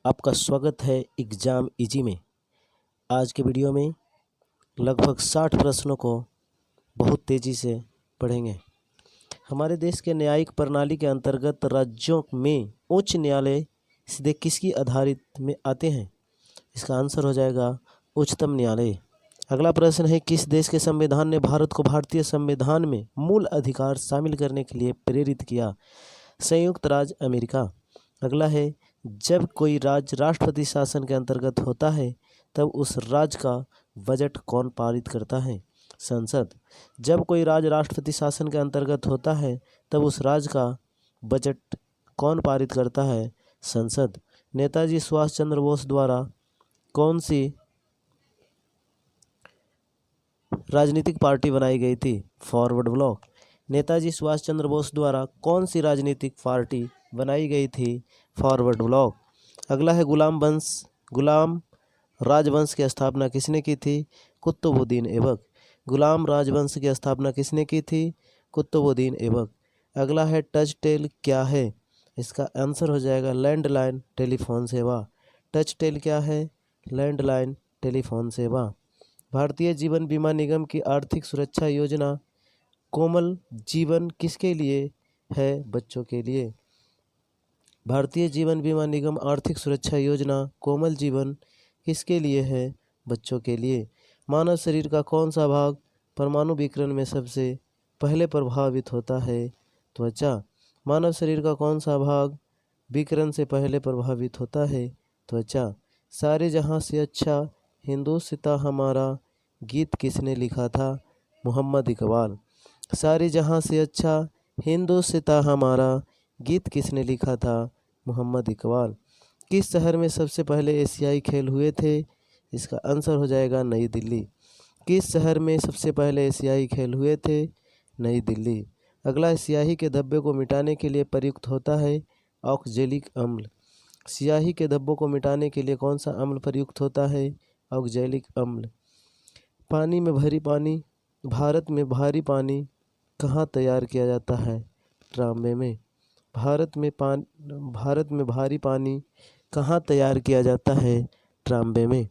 आपका स्वागत है एग्ज़ाम इजी में। आज के वीडियो में लगभग 60 प्रश्नों को बहुत तेज़ी से पढ़ेंगे। हमारे देश के न्यायिक प्रणाली के अंतर्गत राज्यों में उच्च न्यायालय सीधे किसकी आधारित में आते हैं? इसका आंसर हो जाएगा उच्चतम न्यायालय। अगला प्रश्न है, किस देश के संविधान ने भारत को भारतीय संविधान में मूल अधिकार शामिल करने के लिए प्रेरित किया? संयुक्त राज्य अमेरिका। अगला है, जब कोई राज्य राष्ट्रपति शासन के अंतर्गत होता है तब उस राज्य का बजट कौन पारित करता है? संसद। जब कोई राज्य राष्ट्रपति शासन के अंतर्गत होता है तब उस राज्य का बजट कौन पारित करता है? संसद। नेताजी सुभाष चंद्र बोस द्वारा कौन सी राजनीतिक पार्टी बनाई गई थी? Forward Bloc. नेताजी सुभाष चंद्र बोस द्वारा कौन सी राजनीतिक पार्टी बनाई गई थी? Forward Bloc. अगला है, गुलाम राजवंश की स्थापना किसने की थी? कुतुबुद्दीन ऐबक। गुलाम राजवंश की स्थापना किसने की थी? कुतुबुद्दीन ऐबक। अगला है, टच टेल क्या है? इसका आंसर हो जाएगा लैंडलाइन टेलीफोन सेवा। टच टेल क्या है? लैंडलाइन टेलीफोन सेवा। भारतीय जीवन बीमा निगम की आर्थिक सुरक्षा योजना कोमल जीवन किसके लिए है? बच्चों के लिए। भारतीय जीवन बीमा निगम आर्थिक सुरक्षा योजना कोमल जीवन किसके लिए है? बच्चों के लिए। मानव शरीर का कौन सा भाग परमाणु विकिरण में सबसे पहले प्रभावित होता है? त्वचा। मानव शरीर का कौन सा भाग विकिरण से पहले प्रभावित होता है? त्वचा। सारे जहां से अच्छा हिंदुस्तां हमारा गीत किसने लिखा था? मोहम्मद इकबाल। सारे जहां से अच्छा हिंदुस्तां हमारा गीत किसने लिखा था? मोहम्मद इकबाल। किस शहर में सबसे पहले एशियाई खेल हुए थे? इसका आंसर हो जाएगा नई दिल्ली। किस शहर में सबसे पहले एशियाई खेल हुए थे? नई दिल्ली। अगला, स्याही के धब्बे को मिटाने के लिए प्रयुक्त होता है? ऑक्जेलिक अम्ल। स्याही के धब्बों को मिटाने के लिए कौन सा अम्ल प्रयुक्त होता है? ऑक्जेलिक अम्ल। भारत में भारी पानी कहाँ तैयार किया जाता है? ट्रामे में। भारत में भारी पानी कहाँ तैयार किया जाता है? ट्रामे में।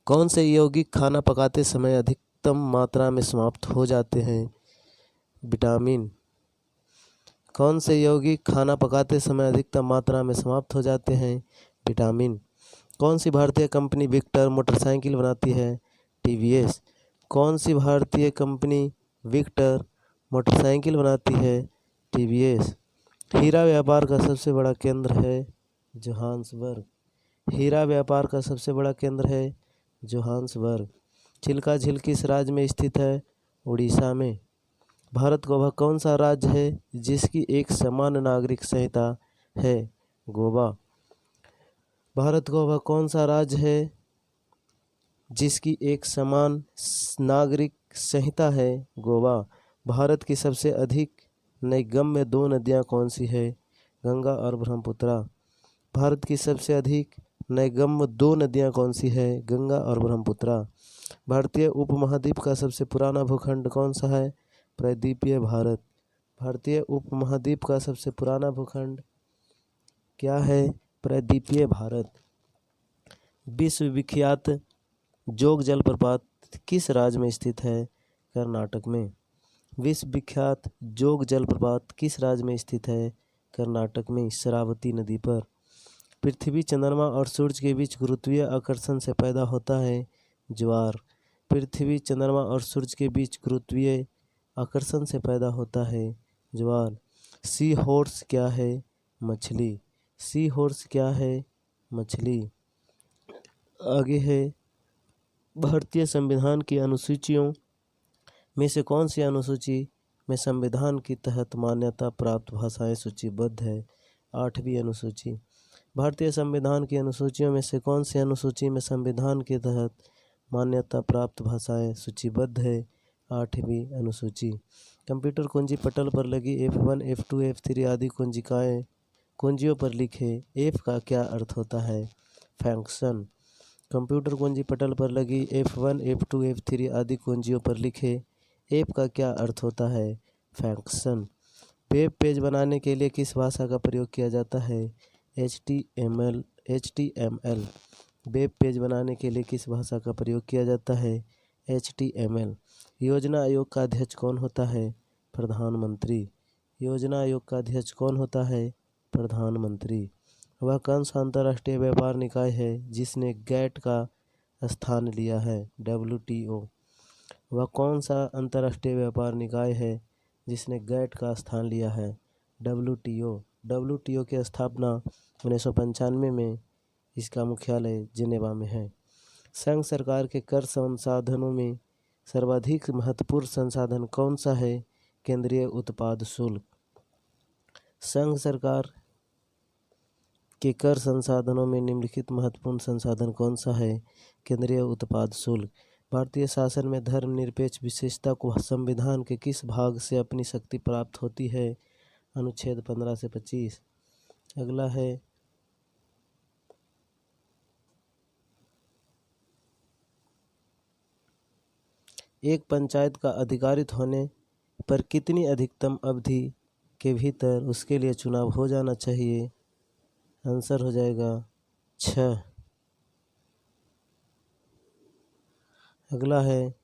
कौन से यौगिक खाना पकाते समय अधिकतम मात्रा में समाप्त हो जाते हैं? विटामिन। कौन से यौगिक खाना पकाते समय अधिकतम मात्रा में समाप्त हो जाते हैं? विटामिन। कौन सी भारतीय कंपनी विक्टर मोटरसाइकिल बनाती है? टीवीएस। कौन सी भारतीय कंपनी विक्टर मोटरसाइकिल बनाती है? टीवीएस। हीरा व्यापार का सबसे बड़ा केंद्र है? जोहान्सबर्ग। हीरा व्यापार का सबसे बड़ा केंद्र है? जोहान्सबर्ग। चिल्का झील किस राज्य में स्थित है? उड़ीसा में। भारत का वह कौन सा राज्य है जिसकी एक समान नागरिक संहिता है? गोवा। भारत का वह कौन सा राज्य है जिसकी एक समान नागरिक संहिता है? गोवा। भारत की सबसे अधिक नैगम्य दो नदियाँ कौन सी है? गंगा और ब्रह्मपुत्रा। भारत की सबसे अधिक नैगम्य दो नदियाँ कौन सी है? गंगा और ब्रह्मपुत्रा। भारतीय उपमहाद्वीप का सबसे पुराना भूखंड कौन सा है? प्रायद्वीपीय भारत। भारतीय उपमहाद्वीप का सबसे पुराना भूखंड क्या है? प्रायद्वीपीय भारत। विश्व विख्यात जोग जलप्रपात किस राज्य में स्थित है? कर्नाटक में। विश्व विख्यात जोग जलप्रपात किस राज्य में स्थित है? कर्नाटक में, शरावती नदी पर। पृथ्वी, चंद्रमा और सूरज के बीच गुरुत्वीय आकर्षण से पैदा होता है ज्वार। पृथ्वी, चंद्रमा और सूरज के बीच गुरुत्वीय आकर्षण से पैदा होता है ज्वार। सी हॉर्स क्या है? मछली। सी हॉर्स क्या है? मछली। आगे है, भारतीय संविधान की अनुसूचियों में से कौन सी अनुसूची में संविधान के तहत मान्यता प्राप्त भाषाएं सूचीबद्ध है? 8वीं अनुसूची। भारतीय संविधान की अनुसूचियों में से कौन सी अनुसूची में संविधान के तहत मान्यता प्राप्त भाषाएं सूचीबद्ध है? 8वीं अनुसूची। कंप्यूटर कुंजी पटल पर लगी F1, F2, F3 आदि कुंजियों पर लिखे F का क्या अर्थ होता है? फंक्शन। कंप्यूटर कुंजी पटल पर लगी F1, F2, F3 आदि कुंजियों पर लिखे F का क्या अर्थ होता है? फंक्शन। वेब पेज बनाने के लिए किस भाषा का प्रयोग किया जाता है? HTML HTML। वेब पेज बनाने के लिए किस भाषा का प्रयोग किया जाता है? HTML। योजना आयोग का अध्यक्ष कौन होता है? प्रधानमंत्री। योजना आयोग का अध्यक्ष कौन होता है? प्रधानमंत्री। वह कौन सा अंतर्राष्ट्रीय व्यापार निकाय है जिसने गैट का स्थान लिया है? WTO। वह कौन सा अंतर्राष्ट्रीय व्यापार निकाय है जिसने गैट का स्थान लिया है? WTO। WTO की स्थापना 1995 में इसका मुख्यालय जिनेवा में है। संघ सरकार के कर संसाधनों में सर्वाधिक महत्वपूर्ण संसाधन कौन सा है? केंद्रीय उत्पाद शुल्क। संघ सरकार के कर संसाधनों में निम्नलिखित महत्वपूर्ण संसाधन कौन सा है? केंद्रीय उत्पाद शुल्क। भारतीय शासन में धर्मनिरपेक्ष विशेषता को संविधान के किस भाग से अपनी शक्ति प्राप्त होती है? अनुच्छेद 15 से 25। अगला है एक पंचायत का अधिकारित होने पर कितनी अधिकतम अवधि के भीतर उसके लिए चुनाव हो जाना चाहिए? आंसर हो जाएगा 6। अगला है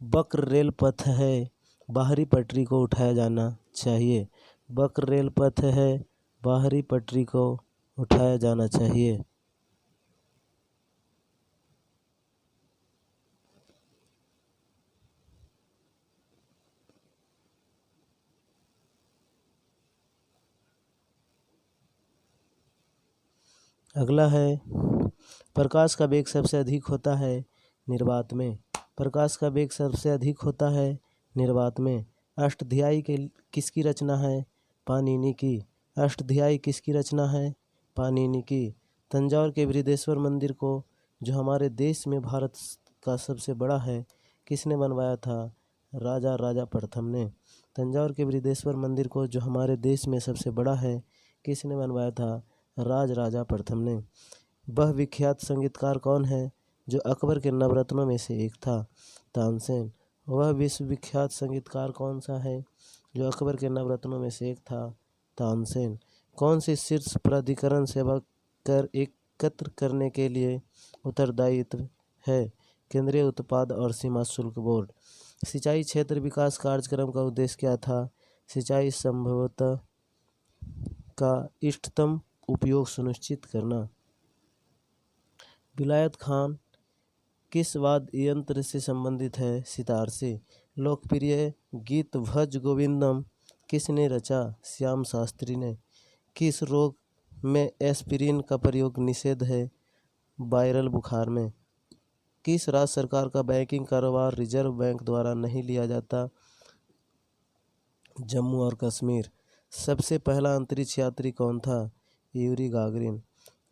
वक्र रेल पथ है, बाहरी पटरी को उठाया जाना चाहिए। वक्र रेल पथ है, बाहरी पटरी को उठाया जाना चाहिए। अगला है प्रकाश का वेग सबसे अधिक होता है निर्वात में। प्रकाश का वेग सबसे अधिक होता है निर्वात में। अष्टध्यायी के किसकी रचना है? पाणिनि की। अष्टध्यायी किसकी रचना है? पाणिनि की। तंजौर के बृहदेश्वर मंदिर को जो हमारे देश में भारत का सबसे बड़ा है किसने बनवाया था? राजा राजा प्रथम ने। तंजौर के बृहदेश्वर मंदिर को जो हमारे देश में सबसे बड़ा है किसने बनवाया था? राज राजा प्रथम ने। वह विख्यात संगीतकार कौन है जो अकबर के नवरत्नों में से एक था? तानसेन। वह विश्वविख्यात संगीतकार कौन सा है जो अकबर के नवरत्नों में से एक था? तानसेन। कौन सी शीर्ष प्राधिकरण सेवा कर एकत्र करने के लिए उत्तरदायित्व है? केंद्रीय उत्पाद और सीमा शुल्क बोर्ड। सिंचाई क्षेत्र विकास कार्यक्रम का उद्देश्य क्या था? सिंचाई संभवतः का इष्टतम उपयोग सुनिश्चित करना। विलायत खान किस वाद्य यंत्र से संबंधित है? सितार से। लोकप्रिय गीत भज गोविंदम किसने रचा? श्याम शास्त्री ने। किस रोग में एस्पिरिन का प्रयोग निषेध है? वायरल बुखार में। किस राज्य सरकार का बैंकिंग कारोबार रिजर्व बैंक द्वारा नहीं लिया जाता? जम्मू और कश्मीर। सबसे पहला अंतरिक्ष यात्री कौन था? Yuri Gagarin.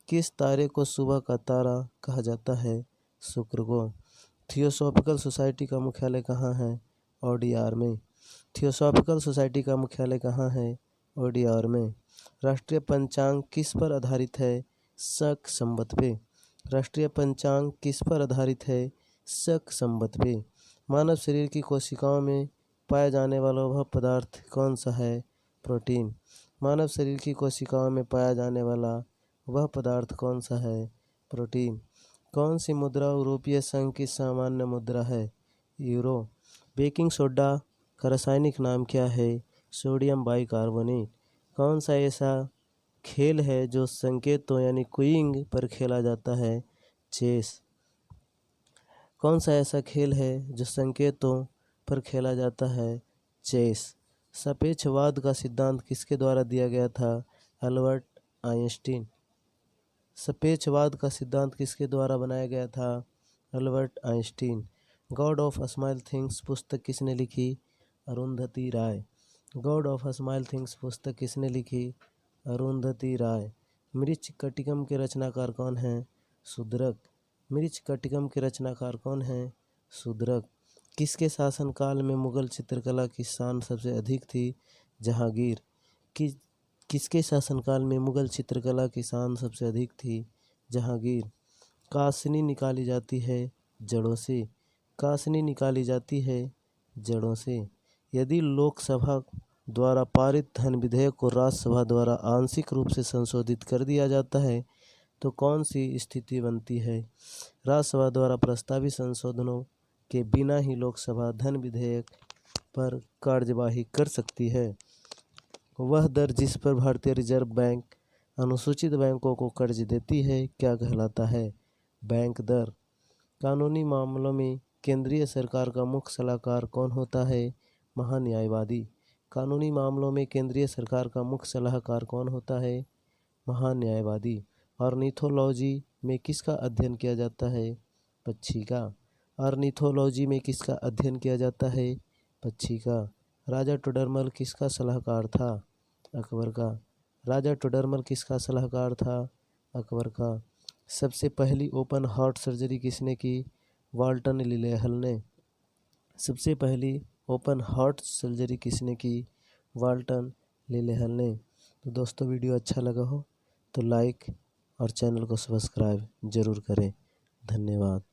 किस तारे को सुबह का तारा कहा जाता है? शुक्र को। थियोसॉफिकल सोसाइटी का मुख्यालय कहाँ है? ओडिआर में। थियोसॉफिकल सोसाइटी का मुख्यालय कहाँ है? ओडिआर में। राष्ट्रीय पंचांग किस पर आधारित है? शक संवत पे। राष्ट्रीय पंचांग किस पर आधारित है? शक संवत पे। मानव शरीर की कोशिकाओं में पाया जाने वाला वह पदार्थ कौन सा है? प्रोटीन। मानव शरीर की कोशिकाओं में पाया जाने वाला वह पदार्थ कौन सा है? प्रोटीन। कौन सी मुद्रा यूरोपीय संघ की सामान्य मुद्रा है? यूरो। बेकिंग सोडा का रासायनिक नाम क्या है? Sodium bicarbonate. कौन सा ऐसा खेल है जो संकेतों यानी क्यूइंग पर खेला जाता है? चेस। कौन सा ऐसा खेल है जो संकेतों पर खेला जाता है? चेस। सापेक्षवाद का सिद्धांत किसके द्वारा दिया गया था? Albert Einstein. सापेक्षवाद का सिद्धांत किसके द्वारा बनाया गया था? Albert Einstein. God of small things पुस्तक किसने लिखी? अरुंधति राय। गॉड ऑफ स्मॉल थिंग्स पुस्तक किसने लिखी? अरुंधति राय। मृच्छकटिकम के रचनाकार कौन हैं? शूद्रक। मृच्छकटिकम के रचनाकार कौन हैं? शूद्रक। किसके शासनकाल में मुगल चित्रकला की शान सबसे अधिक थी? जहांगीर। किसके शासनकाल में मुगल चित्रकला की शान सबसे अधिक थी? जहांगीर। कासनी निकाली जाती है जड़ों से। कासनी निकाली जाती है जड़ों से। यदि लोकसभा द्वारा पारित धन विधेयक को राज्यसभा द्वारा आंशिक रूप से संशोधित कर दिया जाता है तो कौन सी स्थिति बनती है? राज्यसभा द्वारा प्रस्तावित संशोधनों के बिना ही लोकसभा धन विधेयक पर कार्यवाही कर सकती है। वह दर जिस पर भारतीय रिजर्व बैंक अनुसूचित बैंकों को कर्ज देती है क्या कहलाता है? बैंक दर। कानूनी मामलों में केंद्रीय सरकार का मुख्य सलाहकार कौन होता है? महान्यायवादी। कानूनी मामलों में केंद्रीय सरकार का मुख्य सलाहकार कौन होता है? महान्यायवादी। ऑर्निथोलॉजी में किसका अध्ययन किया जाता है? पक्षी का। ऑर्निथोलॉजी में किसका अध्ययन किया जाता है? पक्षी का। राजा टोडरमल किसका सलाहकार था? अकबर का। राजा टोडरमल किसका सलाहकार था? अकबर का। सबसे पहली ओपन हार्ट सर्जरी किसने की? वाल्टन लिलेहल ने। सबसे पहली ओपन हार्ट सर्जरी किसने की? वाल्टन लिलेहल ने। तो दोस्तों वीडियो अच्छा लगा हो तो लाइक और चैनल को सब्सक्राइब ज़रूर करें। धन्यवाद।